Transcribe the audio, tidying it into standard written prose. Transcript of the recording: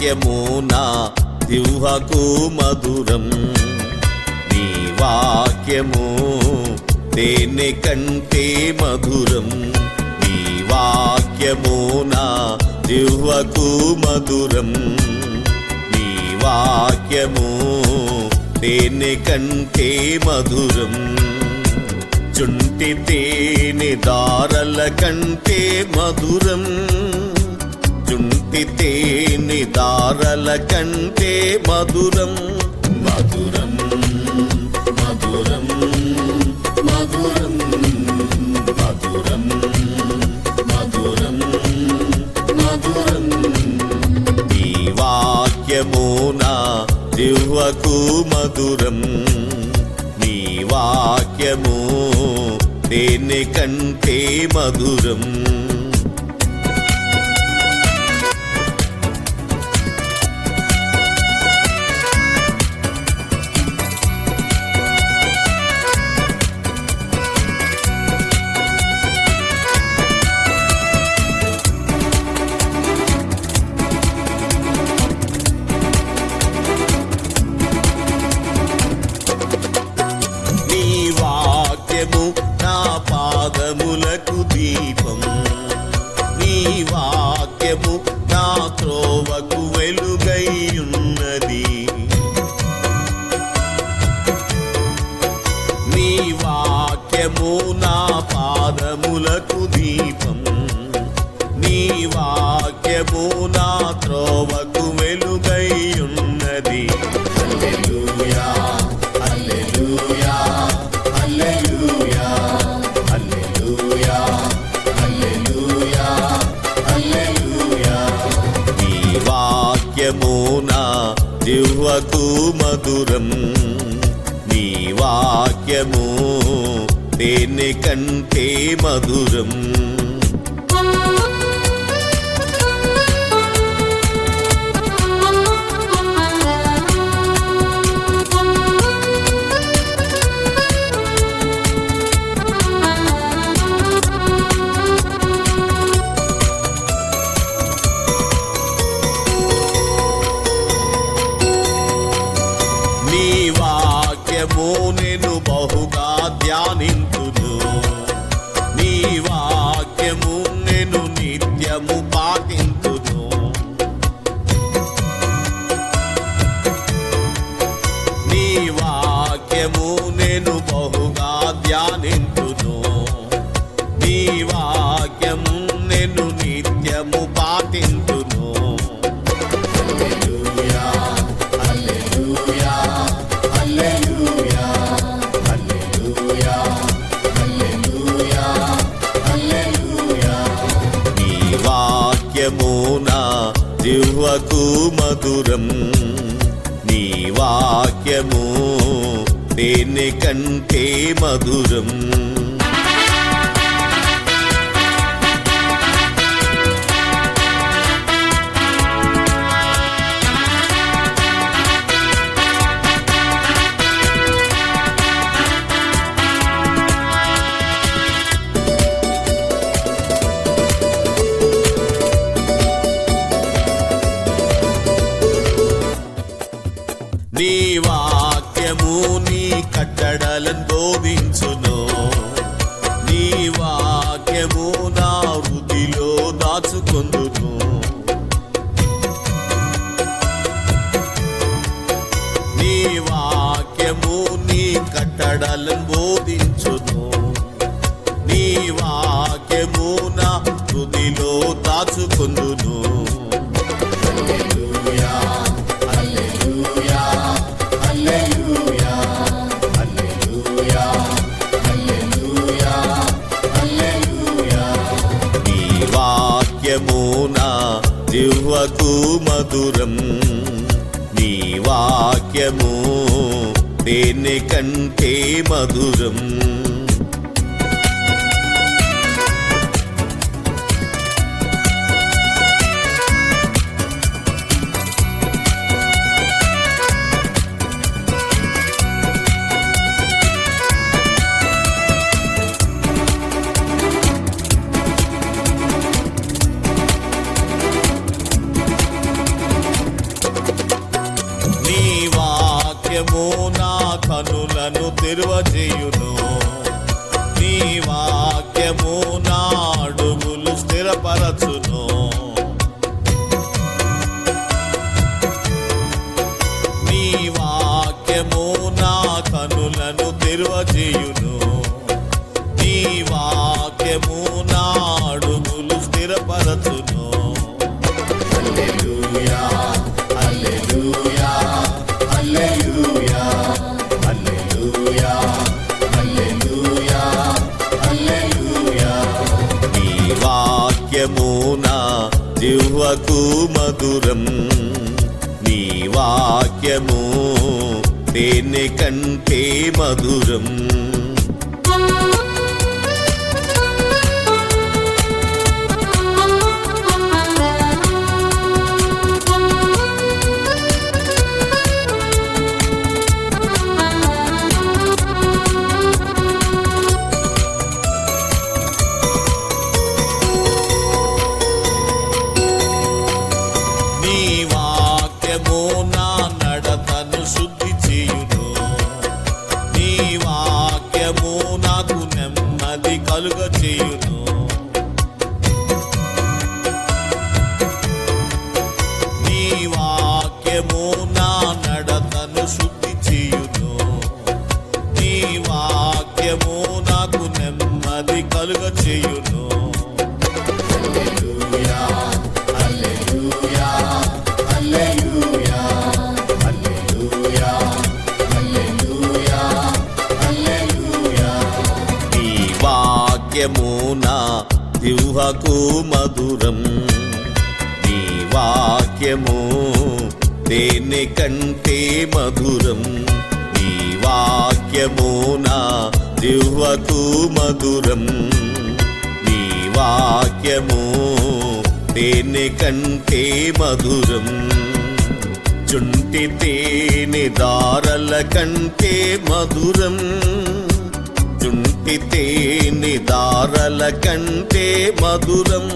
వాక్యము నా జిహ్వకు మధురం. నీ వాక్యము తేనె కంటే మధురం. నీ వాక్యము నా జిహ్వకు మధురం. నీ వాక్యము తేనె కంటే మధురం. చుంటి తేనె దారల కంటే మధురం. చుంటి తేనె దారల కంటే మధురం. మధురం మధురం మధురం మధురం మధురం మధురం. నీ వాక్యము నా జిహ్వకు మధురం. నీ వాక్యము తేనె కంటే మధురం. నా పాదములకు దీపం. నీ వాక్యము నా త్రోవకు వెలుగై ఉన్నది. నీ వాక్యము నా పాదములకు దీపం. నీ వాక్యము నా త్రోవకు వెలుగై ఉన్నది. హల్లెలూయా హల్లెలూయా హల్లెలూయా హల్లెలూయా హల్లెలూయా హల్లెలూయా. నీ వాక్యము నా జిహ్వకు మధురం. నీ వాక్యము తేనె కంటే మధురం. నీ వాక్యము నేను బహుగా ధ్యానింతును. నీ వాక్యము నేను నిత్యము పాటింతును. నీ వాక్యము నేను బహుగా ధ్యానింతును. నీ వాక్యము నేను నిత్యము పాటింతును. హల్లెలూయా హల్లెలూయా హల్లెలూయా హల్లెలూయా హల్లెలూయా హల్లెలూయా. నీ వాక్యము నా జిహ్వకు మధురం. నీ వాక్యము తేనె కంటే మధురం. నీ వాక్యము నీ కట్టడలను బోధించును. నీ వాక్యము నా హృదిలో దాచుకొందును. నీ వాక్యము నీ కట్టడలను బోధించును. నీ వాక్యము నా హృదిలో దాచుకొందును. హల్లెలూయా హల్లెలూయా హల్లెలూయా హల్లెలూయా హల్లెలూయా హల్లెలూయా. నీ వాక్యము నా జిహ్వకు మధురం. నీ వాక్యము తేనె కంటే మధురం. వాక్యము నా కనులను తెరువజేయును. నీ వాక్యము నా అడుగులు స్థిరపరచును. నీ వాక్యము నా కనులను తెరువజేయును. నీ వాక్యము నా అడుగులు స్థిరపరచును. హల్లెలూయా హల్లెలూయా హల్లెలూయా హల్లెలూయా హల్లెలూయా హల్లెలూయా. నీ వాక్యము నా జిహ్వకు మధురం. నీ వాక్యము తేనె కంటే మధురం. నీ వాక్యము నా నడతను శుద్ధి చేయును. నీ వాక్యము నాకు నెమ్మది కలుగ చేయును. నీ వాక్యము నా నడతను శుద్ధి చేయును. నీ వాక్యము నాకు నెమ్మది కలుగ చేయును. హల్లెలూయా హల్లెలూయా హల్లెలూయా హల్లెలూయా హల్లెలూయా హల్లెలూయా. నీ వాక్యము నా జిహ్వకు మధురం. నీ వాక్యము తేనె కంటే మధురం. నీ వాక్యము నా జిహ్వకు మధురం. నీ వాక్యము తేనె కంటే మధురం. చుంటి తేనె దారల కంటే మధురం. చుంటి తేనె దారల కంటే మధురం.